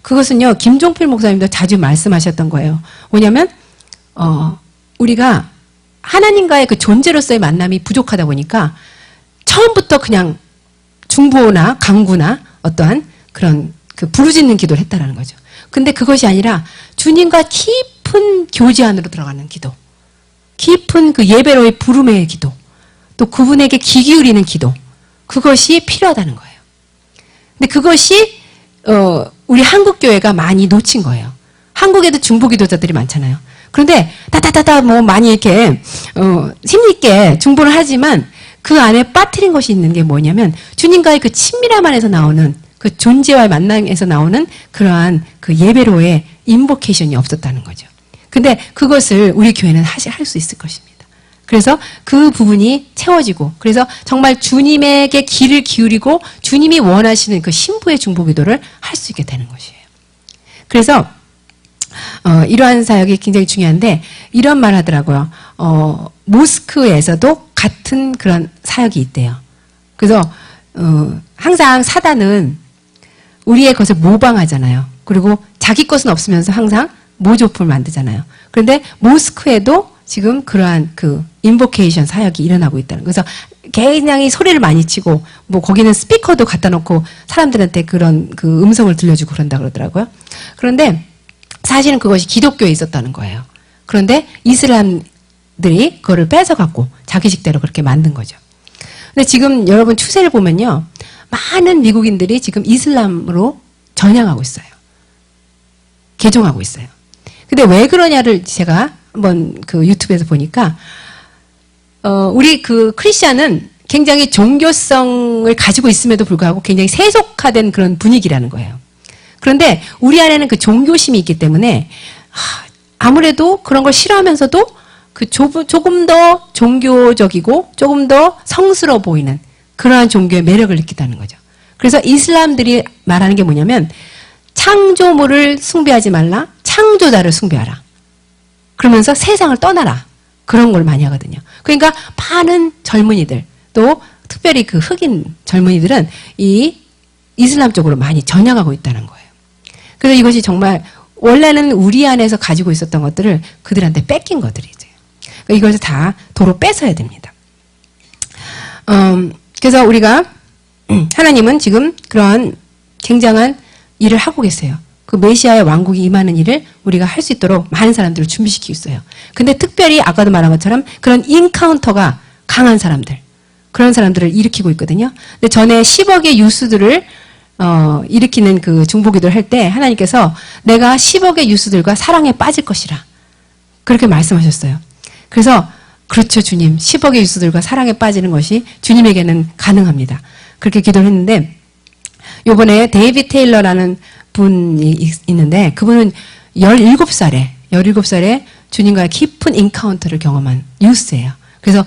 그것은요, 김종필 목사님도 자주 말씀하셨던 거예요. 뭐냐면, 우리가 하나님과의 그 존재로서의 만남이 부족하다 보니까 처음부터 그냥 중보나 강구나 어떠한 그런 그 부르짖는 기도를 했다라는 거죠. 근데 그것이 아니라 주님과 깊은 교제 안으로 들어가는 기도, 깊은 그 예배로의 부름의 기도, 또 그분에게 귀 기울이는 기도, 그것이 필요하다는 거예요. 근데 그것이 우리 한국 교회가 많이 놓친 거예요. 한국에도 중보 기도자들이 많잖아요. 그런데 다다다다 뭐 많이 이렇게 힘있게 중보를 하지만 그 안에 빠뜨린 것이 있는 게 뭐냐면 주님과의 그 친밀함 안에서 나오는 그 존재와의 만남에서 나오는 그러한 그 예배로의 인보케이션이 없었다는 거죠. 근데 그것을 우리 교회는 할 수 있을 것입니다. 그래서 그 부분이 채워지고, 그래서 정말 주님에게 귀를 기울이고 주님이 원하시는 그 신부의 중보 기도를 할 수 있게 되는 것이에요. 그래서 이러한 사역이 굉장히 중요한데 이런 말 하더라고요. 모스크에서도 같은 그런 사역이 있대요. 그래서 항상 사단은 우리의 것을 모방하잖아요. 그리고 자기 것은 없으면서 항상 모조품을 만들잖아요. 그런데 모스크에도 지금 그러한 그 인보케이션 사역이 일어나고 있다는 거예요. 그래서 굉장히 소리를 많이 치고 뭐 거기는 스피커도 갖다 놓고 사람들한테 그런 그 음성을 들려주고 그런다 그러더라고요. 그런데 사실은 그것이 기독교에 있었다는 거예요. 그런데 이슬람들이 그거를 뺏어갖고 자기 식대로 그렇게 만든 거죠. 근데 지금 여러분 추세를 보면요, 많은 미국인들이 지금 이슬람으로 전향하고 있어요. 개종하고 있어요. 근데 왜 그러냐를 제가 한번 그 유튜브에서 보니까 우리 그 크리스찬은 굉장히 종교성을 가지고 있음에도 불구하고 굉장히 세속화된 그런 분위기라는 거예요. 그런데 우리 안에는 그 종교심이 있기 때문에 아무래도 그런 걸 싫어하면서도 그 조금 더 종교적이고 조금 더 성스러워 보이는 그러한 종교의 매력을 느낀다는 거죠. 그래서 이슬람들이 말하는 게 뭐냐면 창조물을 숭배하지 말라, 창조자를 숭배하라. 그러면서 세상을 떠나라. 그런 걸 많이 하거든요. 그러니까 많은 젊은이들, 또 특별히 그 흑인 젊은이들은 이 이슬람 쪽으로 많이 전향하고 있다는 거예요. 그래서 이것이 정말 원래는 우리 안에서 가지고 있었던 것들을 그들한테 뺏긴 것들이죠. 그러니까 이것을 다 도로 뺏어야 됩니다. 그래서 우리가 하나님은 지금 그러한 굉장한 일을 하고 계세요. 그 메시아의 왕국이 임하는 일을 우리가 할 수 있도록 많은 사람들을 준비시키고 있어요. 근데 특별히 아까도 말한 것처럼 그런 인카운터가 강한 사람들, 그런 사람들을 일으키고 있거든요. 근데 전에 10억의 유수들을 일으키는 그 중보기도를 할 때 하나님께서 내가 10억의 유수들과 사랑에 빠질 것이라 그렇게 말씀하셨어요. 그래서 그렇죠, 주님. 10억의 유수들과 사랑에 빠지는 것이 주님에게는 가능합니다. 그렇게 기도를 했는데 요번에 데이빗 테일러라는 분이 있는데 그분은 17살에 주님과의 깊은 인카운터를 경험한 유스예요. 그래서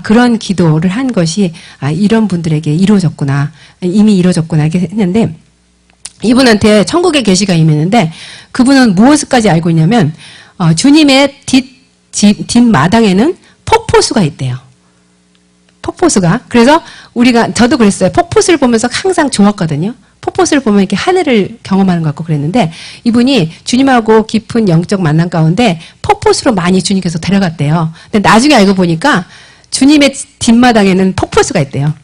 그런 기도를 한 것이 이런 분들에게 이루어졌구나, 이미 이루어졌구나 이렇게 했는데 이분한테 천국의 계시가 임했는데 그분은 무엇을까지 알고 있냐면 주님의 뒷마당에는 폭포수가 있대요. 폭포수가. 그래서 저도 그랬어요. 폭포수를 보면서 항상 좋았거든요. 폭포수를 보면 이렇게 하늘을 경험하는 것 같고 그랬는데 이분이 주님하고 깊은 영적 만남 가운데 폭포수로 많이 주님께서 데려갔대요. 근데 나중에 알고 보니까 주님의 뒷마당에는 폭포수가 있대요.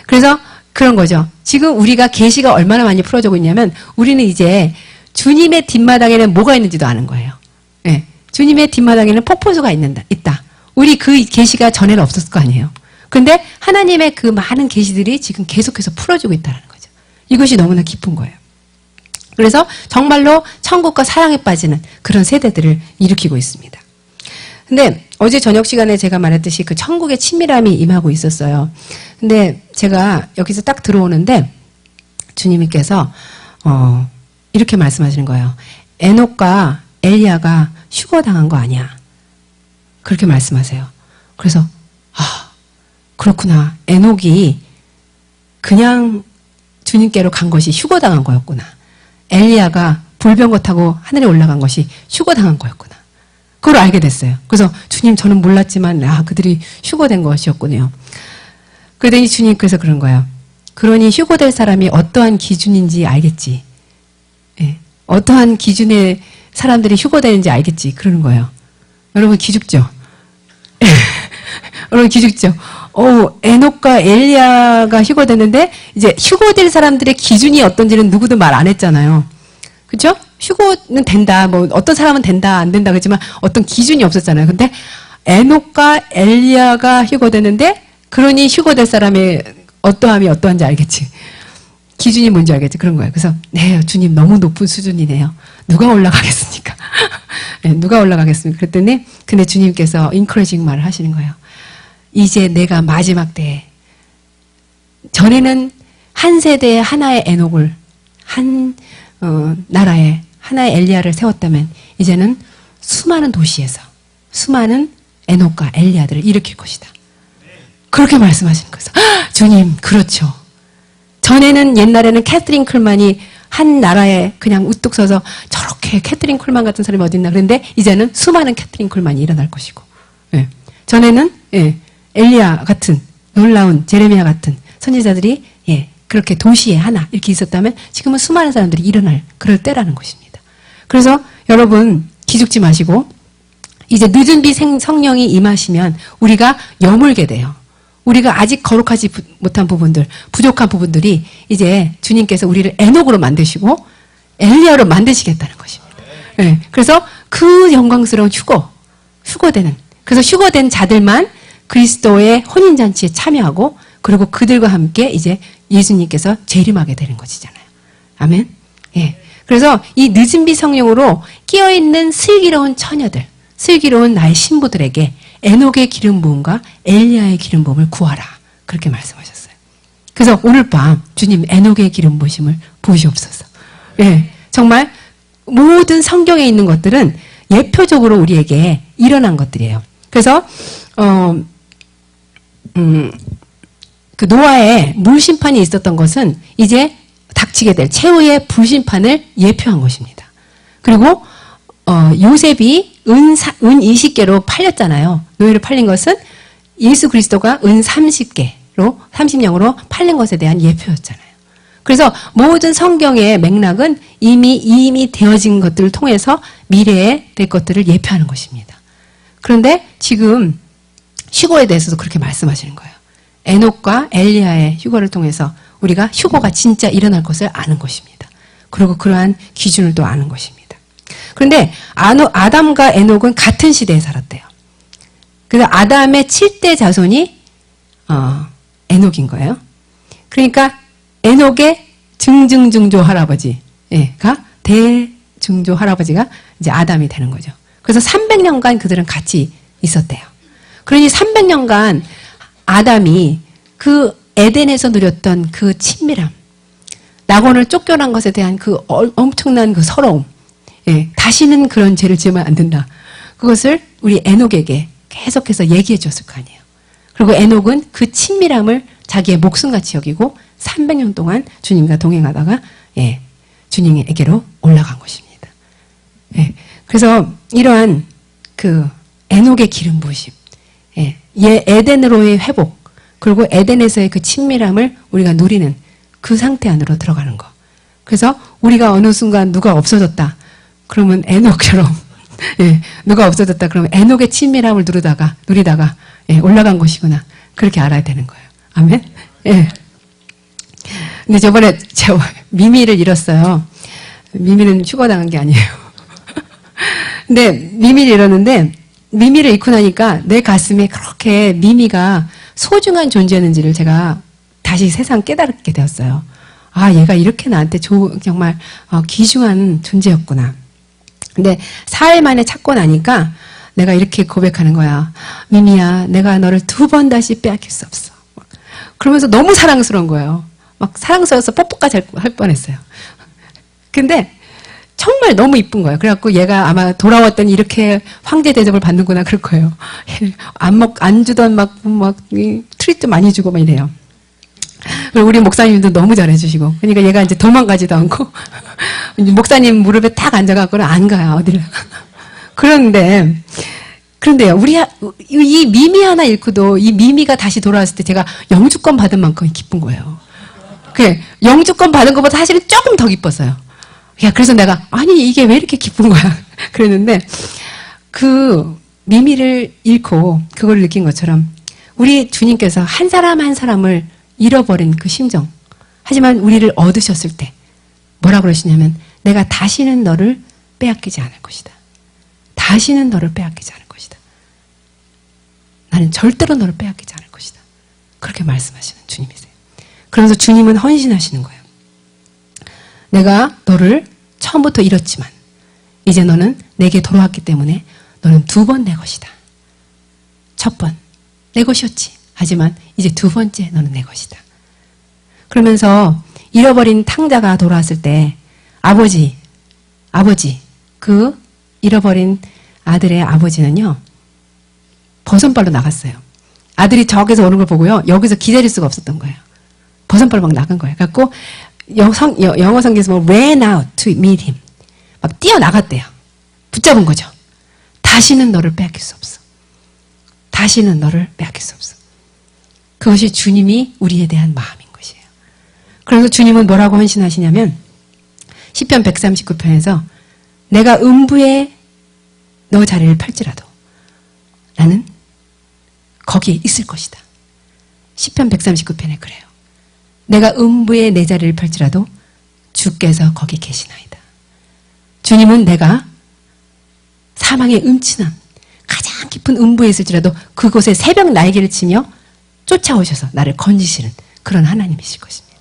그래서 그런 거죠. 지금 우리가 계시가 얼마나 많이 풀어지고 있냐면 우리는 이제 주님의 뒷마당에는 뭐가 있는지도 아는 거예요. 네. 주님의 뒷마당에는 폭포수가 있다. 우리 그 계시가 전에는 없었을 거 아니에요. 그런데 하나님의 그 많은 계시들이 지금 계속해서 풀어지고 있다는 거죠. 이것이 너무나 기쁜 거예요. 그래서 정말로 천국과 사랑에 빠지는 그런 세대들을 일으키고 있습니다. 근데 어제 저녁 시간에 제가 말했듯이 그 천국의 친밀함이 임하고 있었어요. 근데 제가 여기서 딱 들어오는데 주님께서 이렇게 말씀하시는 거예요. 에녹과 엘리야가 휴거당한 거 아니야. 그렇게 말씀하세요. 그래서 그렇구나. 에녹이 그냥 주님께로 간 것이 휴거당한 거였구나. 엘리야가 불병거 타고 하늘에 올라간 것이 휴거당한 거였구나. 그걸 알게 됐어요. 그래서 주님 저는 몰랐지만 그들이 휴거된 것이었군요. 그러더니 주님께서 그런 거예요. 그러니 휴거될 사람이 어떠한 기준인지 알겠지. 예. 어떠한 기준의 사람들이 휴거되는지 알겠지. 그러는 거예요. 여러분 기죽죠? 여러분 기죽죠? 에녹과 엘리야가 휴거됐는데 이제 휴거될 사람들의 기준이 어떤지는 누구도 말 안 했잖아요. 그죠? 휴거는 된다. 뭐 어떤 사람은 된다, 안 된다 그렇지만 어떤 기준이 없었잖아요. 근데 에녹과 엘리야가 휴거됐는데 그러니 휴거될 사람의 어떠함이 어떠한지 알겠지. 기준이 뭔지 알겠지. 그런 거예요. 그래서 네, 주님 너무 높은 수준이네요. 누가 올라가겠습니까? 네, 누가 올라가겠습니까? 그랬더니 근데 주님께서 인커레징 말을 하시는 거예요. 이제 내가 마지막 때에 전에는 한 세대에 하나의 에녹을 한 나라에 하나의 엘리야를 세웠다면 이제는 수많은 도시에서 수많은 에녹과 엘리야들을 일으킬 것이다. 그렇게 말씀하시는 거죠. 주님 그렇죠. 전에는 옛날에는 캐트린 쿨만이 한 나라에 그냥 우뚝 서서 저렇게 캐트린 쿨만 같은 사람이 어딨나 그런데 이제는 수많은 캐트린 쿨만이 일어날 것이고 예. 전에는 엘리야 같은 놀라운 제레미야 같은 선지자들이 그렇게 도시에 하나 이렇게 있었다면 지금은 수많은 사람들이 일어날 그럴 때라는 것입니다. 그래서 여러분 기죽지 마시고 이제 늦은 비 성령이 임하시면 우리가 여물게 돼요. 우리가 아직 거룩하지 못한 부분들, 부족한 부분들이 이제 주님께서 우리를 에녹으로 만드시고 엘리야로 만드시겠다는 것입니다. 네, 그래서 그 영광스러운 휴거되는 그래서 휴거된 자들만 그리스도의 혼인잔치에 참여하고 그리고 그들과 함께 이제 예수님께서 재림하게 되는 것이잖아요. 아멘. 예. 그래서 이 늦은 비 성령으로 끼어있는 슬기로운 처녀들, 슬기로운 나의 신부들에게 에녹의 기름 부음과 엘리야의 기름 부음을 구하라. 그렇게 말씀하셨어요. 그래서 오늘 밤 주님 에녹의 기름 부으심을 부으시옵소서. 예. 정말 모든 성경에 있는 것들은 예표적으로 우리에게 일어난 것들이에요. 그래서 그 노아의 물심판이 있었던 것은 이제 닥치게 될 최후의 불심판을 예표한 것입니다. 그리고 요셉이 은 20개로 팔렸잖아요. 노예로 팔린 것은 예수 그리스도가 은 30냥으로 팔린 것에 대한 예표였잖아요. 그래서 모든 성경의 맥락은 이미 되어진 것들을 통해서 미래에 될 것들을 예표하는 것입니다. 그런데 지금 휴거에 대해서도 그렇게 말씀하시는 거예요. 에녹과 엘리야의 휴거를 통해서 우리가 휴거가 진짜 일어날 것을 아는 것입니다. 그리고 그러한 기준을 또 아는 것입니다. 그런데 아담과 에녹은 같은 시대에 살았대요. 그래서 아담의 7대 자손이 에녹인 거예요. 그러니까 에녹의 증증증조 할아버지가 대증조 할아버지가 이제 아담이 되는 거죠. 그래서 300년간 그들은 같이 있었대요. 그러니 300년간 아담이 그 에덴에서 누렸던 그 친밀함, 낙원을 쫓겨난 것에 대한 그 엄청난 그 서러움, 다시는 그런 죄를 지으면 안 된다. 그것을 우리 에녹에게 계속해서 얘기해 줬을 거 아니에요. 그리고 에녹은 그 친밀함을 자기의 목숨같이 여기고 300년 동안 주님과 동행하다가 주님에게로 올라간 것입니다. 그래서 이러한 그 에녹의 기름 부으심, 에덴으로의 회복, 그리고 에덴에서의 그 친밀함을 우리가 누리는 그 상태 안으로 들어가는 거. 그래서 우리가 어느 순간 누가 없어졌다. 그러면 에녹처럼 누가 없어졌다. 그러면 에녹의 친밀함을 누리다가 올라간 것이구나. 그렇게 알아야 되는 거예요. 아멘. 근데 저번에 제가 미미를 잃었어요. 미미는 휴거당한 게 아니에요. 근데 미미를 잃었는데 미미를 잃고 나니까 내 가슴에 그렇게 미미가 소중한 존재였는지를 제가 다시 세상 깨닫게 되었어요. 아, 얘가 이렇게 나한테 정말 귀중한 존재였구나. 근데 4일 만에 찾고 나니까 내가 이렇게 고백하는 거야. 미미야, 내가 너를 2번 다시 빼앗길 수 없어. 그러면서 너무 사랑스러운 거예요. 막 사랑스러워서 뽀뽀까지 할 뻔했어요. 근데 정말 너무 이쁜 거예요. 그래갖고 얘가 아마 돌아왔더니 이렇게 황제 대접을 받는구나 그럴 거예요. 안 주던 막 트리트 많이 주고 막 이래요. 그리고 우리 목사님도 너무 잘해주시고. 그러니까 얘가 이제 도망가지도 않고 목사님 무릎에 딱 앉아갖고는 안 가요 어디를. 그런데요, 이 미미 하나 잃고도 이 미미가 다시 돌아왔을 때 제가 영주권 받은 만큼 기쁜 거예요. 영주권 받은 것보다 사실은 조금 더 기뻤어요. 야, 그래서 내가, 아니, 이게 왜 이렇게 기쁜 거야? 그랬는데, 그 미미를 잃고 그걸 느낀 것처럼, 우리 주님께서 한 사람 한 사람을 잃어버린 그 심정. 하지만 우리를 얻으셨을 때, 뭐라 그러시냐면, 내가 다시는 너를 빼앗기지 않을 것이다. 다시는 너를 빼앗기지 않을 것이다. 나는 절대로 너를 빼앗기지 않을 것이다. 그렇게 말씀하시는 주님이세요. 그러면서 주님은 헌신하시는 거예요. 내가 너를 처음부터 잃었지만 이제 너는 내게 돌아왔기 때문에 너는 2번 내 것이다. 첫 번 내 것이었지. 하지만 이제 2번째 너는 내 것이다. 그러면서 잃어버린 탕자가 돌아왔을 때 아버지, 그 잃어버린 아들의 아버지는요, 버선발로 나갔어요. 아들이 저기서 오는 걸 보고요, 여기서 기다릴 수가 없었던 거예요. 버선발로 막 나간 거예요. 그래갖고 영어 성경에서 뭐 ran out to meet him. 막 뛰어나갔대요. 붙잡은 거죠. 다시는 너를 빼앗길 수 없어. 다시는 너를 빼앗길 수 없어. 그것이 주님이 우리에 대한 마음인 것이에요. 그래서 주님은 뭐라고 헌신하시냐면 시편 139편에서 내가 음부에 너 자리를 펼지라도 나는 거기에 있을 것이다. 시편 139편에 그래요. 내가 음부에 내 자리를 펼지라도 주께서 거기 계시나이다. 주님은 내가 사망의 음침한 가장 깊은 음부에 있을지라도 그곳에 새벽 날개를 치며 쫓아오셔서 나를 건지시는 그런 하나님이실 것입니다.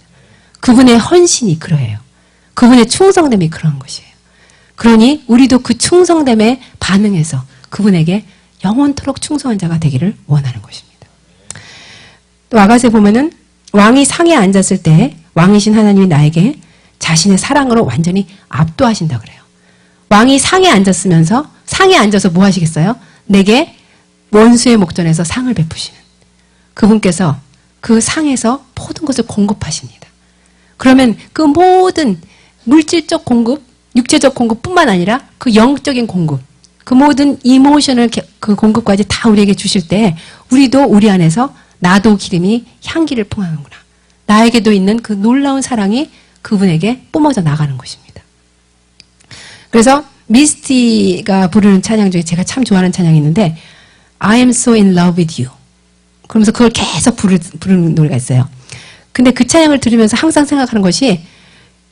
그분의 헌신이 그러해요. 그분의 충성됨이 그러한 것이에요. 그러니 우리도 그 충성됨에 반응해서 그분에게 영원토록 충성한 자가 되기를 원하는 것입니다. 또 아가서에 보면은 왕이 상에 앉았을 때 왕이신 하나님이 나에게 자신의 사랑으로 완전히 압도하신다 그래요. 왕이 상에 앉았으면서 상에 앉아서 뭐 하시겠어요? 내게 원수의 목전에서 상을 베푸시는 그분께서 그 상에서 모든 것을 공급하십니다. 그러면 그 모든 물질적 공급, 육체적 공급뿐만 아니라 그 영적인 공급, 그 모든 이모셔널 그 공급까지 다 우리에게 주실 때 우리도 우리 안에서 나도 기름이 향기를 풍하는구나. 나에게도 있는 그 놀라운 사랑이 그분에게 뿜어져 나가는 것입니다. 그래서 미스티가 부르는 찬양 중에 제가 참 좋아하는 찬양이 있는데 I am so in love with you. 그러면서 그걸 계속 부르는 노래가 있어요. 근데 그 찬양을 들으면서 항상 생각하는 것이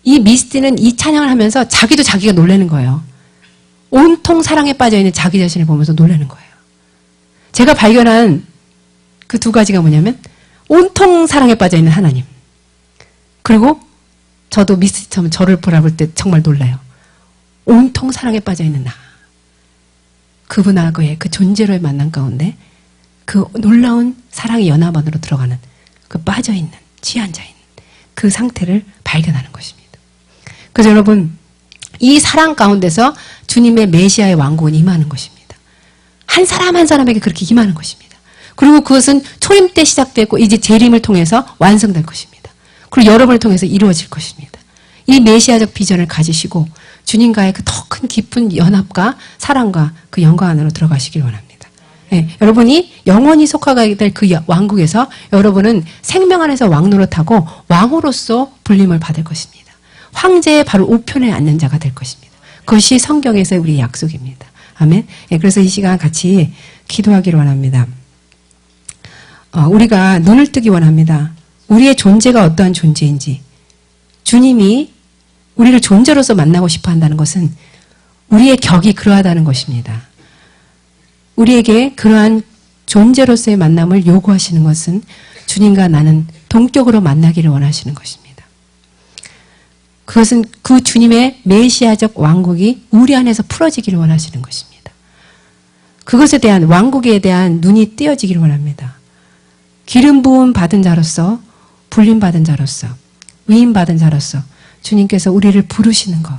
이 미스티는 이 찬양을 하면서 자기도 자기가 놀라는 거예요. 온통 사랑에 빠져있는 자기 자신을 보면서 놀라는 거예요. 제가 발견한 그 2가지가 뭐냐면 온통 사랑에 빠져있는 하나님, 그리고 저도 미스티처럼 저를 바라볼 때 정말 놀라요. 온통 사랑에 빠져있는 나, 그분하고의 그 존재로의 만남 가운데 그 놀라운 사랑의 연합 안으로 들어가는 그 빠져있는 취한 자인 그 상태를 발견하는 것입니다. 그래서 여러분, 이 사랑 가운데서 주님의 메시아의 왕국은 임하는 것입니다. 한 사람 한 사람에게 그렇게 임하는 것입니다. 그리고 그것은 초림 때 시작됐고 이제 재림을 통해서 완성될 것입니다. 그리고 여러분을 통해서 이루어질 것입니다. 이 메시아적 비전을 가지시고 주님과의 그 더 큰 깊은 연합과 사랑과 그 영광 안으로 들어가시길 원합니다. 네, 여러분이 영원히 속하게 될 그 왕국에서 여러분은 생명 안에서 왕노릇하고 왕으로서 불림을 받을 것입니다. 황제의 바로 우편에 앉는 자가 될 것입니다. 그것이 성경에서의 우리의 약속입니다. 아멘. 네, 그래서 이 시간 같이 기도하기를 원합니다. 우리가 눈을 뜨기 원합니다. 우리의 존재가 어떠한 존재인지, 주님이 우리를 존재로서 만나고 싶어 한다는 것은 우리의 격이 그러하다는 것입니다. 우리에게 그러한 존재로서의 만남을 요구하시는 것은 주님과 나는 동격으로 만나기를 원하시는 것입니다. 그것은 그 주님의 메시아적 왕국이 우리 안에서 풀어지기를 원하시는 것입니다. 그것에 대한 왕국에 대한 눈이 띄어지기를 원합니다. 기름 부음 받은 자로서, 불림 받은 자로서, 위임 받은 자로서 주님께서 우리를 부르시는 것,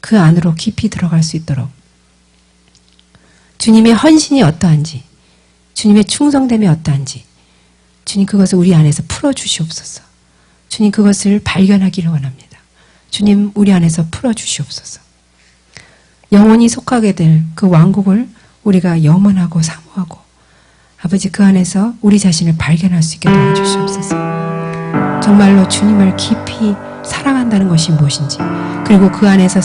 그 안으로 깊이 들어갈 수 있도록 주님의 헌신이 어떠한지, 주님의 충성됨이 어떠한지 주님 그것을 우리 안에서 풀어주시옵소서. 주님 그것을 발견하기를 원합니다. 주님 우리 안에서 풀어주시옵소서. 영원히 속하게 될 그 왕국을 우리가 염원하고 사모하고 아버지 그 안에서 우리 자신을 발견할 수 있게 도와주시옵소서. 정말로 주님을 깊이 사랑한다는 것이 무엇인지, 그리고 그 안에서